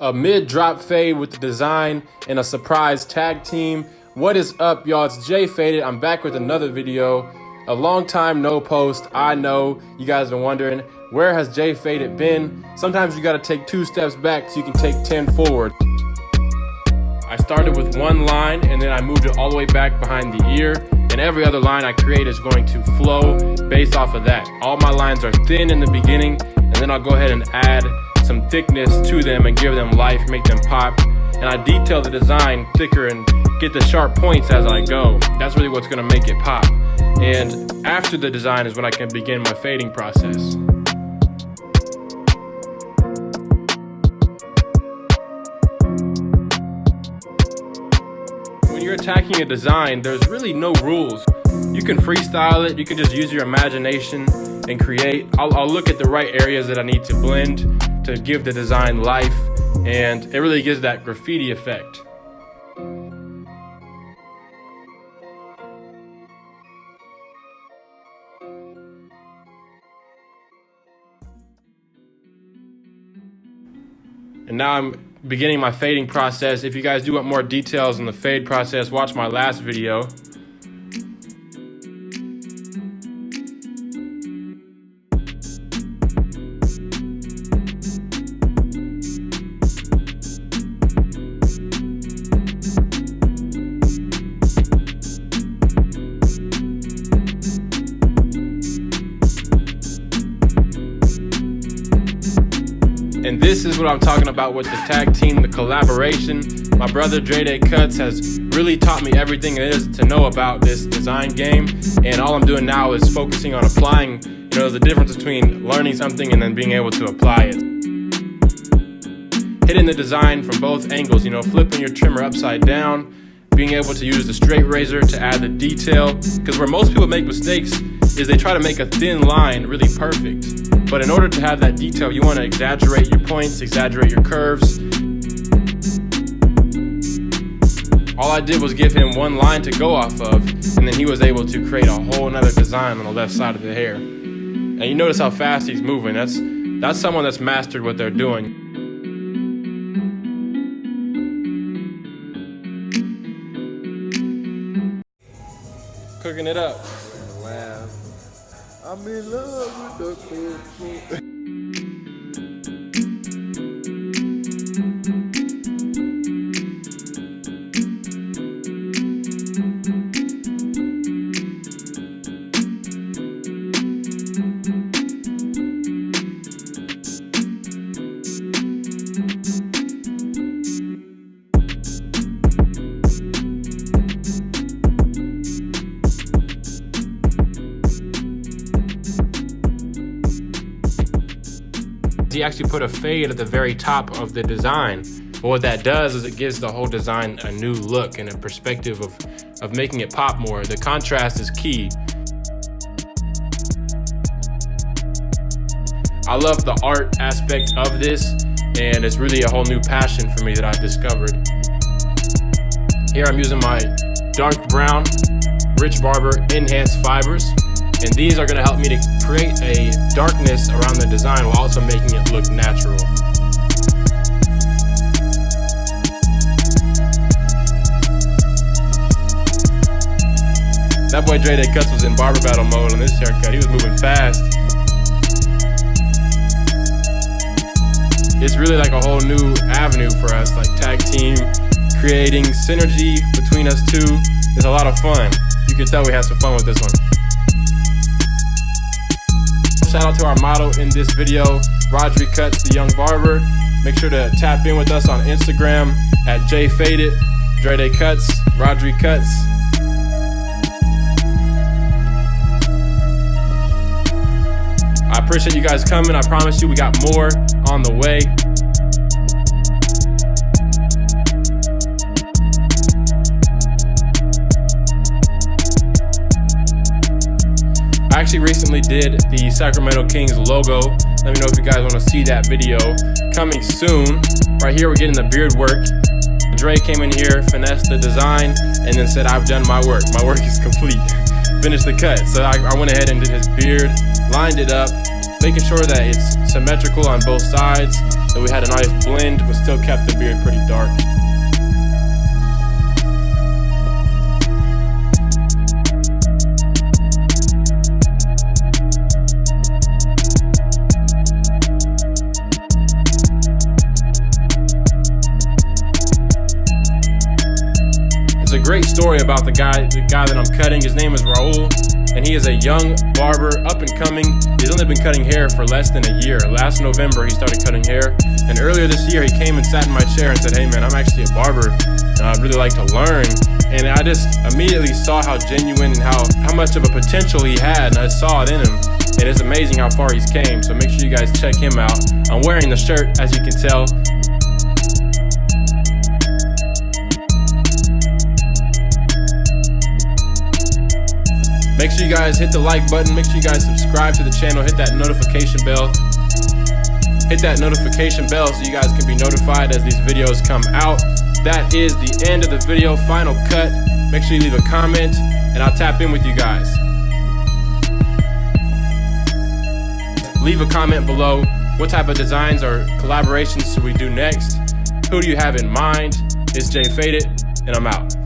a mid-drop fade with the design and a surprise tag team. What is up, y'all? It's Jfadeit. I'm back with another video. A long time no post. I know you guys are wondering, where has Jfadeit been? Sometimes you got to take 2 steps back so you can take 10 forward. I started with one line and then I moved it all the way back behind the ear, and every other line I create is going to flow based off of that. All my lines are thin in the beginning, and then I'll go ahead and add some thickness to them and give them life, make them pop. And I detail the design thicker and get the sharp points as I go. That's really what's gonna make it pop. And after the design is when I can begin my fading process. When you're attacking a design, there's really no rules. You can freestyle it, you can just use your imagination and create. I'll look at the right areas that I need to blend to give the design life, and it really gives that graffiti effect. And now I'm beginning my fading process. If you guys do want more details on the fade process, watch my last video. And this is what I'm talking about with the tag team, the collaboration. My brother Jfadeit Cuts has really taught me everything there is to know about this design game. And all I'm doing now is focusing on applying. There's a difference between learning something and then being able to apply it. Hitting the design from both angles, flipping your trimmer upside down, being able to use the straight razor to add the detail. Because where most people make mistakes is they try to make a thin line really perfect. But in order to have that detail, you want to exaggerate your points, exaggerate your curves. All I did was give him one line to go off of, and then he was able to create a whole nother design on the left side of the hair. And you notice how fast he's moving. That's someone that's mastered what they're doing. Cooking it up. Wow. I'm in love with the cool. He actually put a fade at the very top of the design. But what that does is it gives the whole design a new look and a perspective of making it pop more. The contrast is key. I love the art aspect of this, and it's really a whole new passion for me that I've discovered. Here I'm using my dark brown Rich Barber enhanced fibers. And these are going to help me to create a darkness around the design while also making it look natural. That boy Jfadeit Cuts was in barber battle mode on this haircut. He was moving fast. It's really like a whole new avenue for us, like tag team, creating synergy between us two. It's a lot of fun. You can tell we had some fun with this one. Shout out to our model in this video, Rodri Cuts, the young barber. Make sure to tap in with us on Instagram at Jfadeit, Jfadeit Cuts, Rodri Cuts. I appreciate you guys coming. I promise you we got more on the way. I actually recently did the Sacramento Kings logo. Let me know if you guys want to see that video. Coming soon. Right here we're getting the beard work. Dre came in here, finessed the design, and then said, I've done my work. My work is complete. Finished the cut. So I went ahead and did his beard, lined it up, making sure that it's symmetrical on both sides, So we had a nice blend, but still kept the beard pretty dark. It's a great story about the guy that I'm cutting. His name is Raul, and he is a young barber, up and coming. He's only been cutting hair for less than a year. Last November, he started cutting hair. And earlier this year, he came and sat in my chair and said, "Hey man, I'm actually a barber, and I'd really like to learn." And I just immediately saw how genuine and how much of a potential he had, and I saw it in him. And it's amazing how far he's came. So make sure you guys check him out. I'm wearing the shirt, as you can tell. Make sure you guys hit the like button. Make sure you guys subscribe to the channel. Hit that notification bell. Hit that notification bell so you guys can be notified as these videos come out. That is the end of the video, final cut. Make sure you leave a comment and I'll tap in with you guys. Leave a comment below. What type of designs or collaborations should we do next? Who do you have in mind? It's Jfadeit, and I'm out.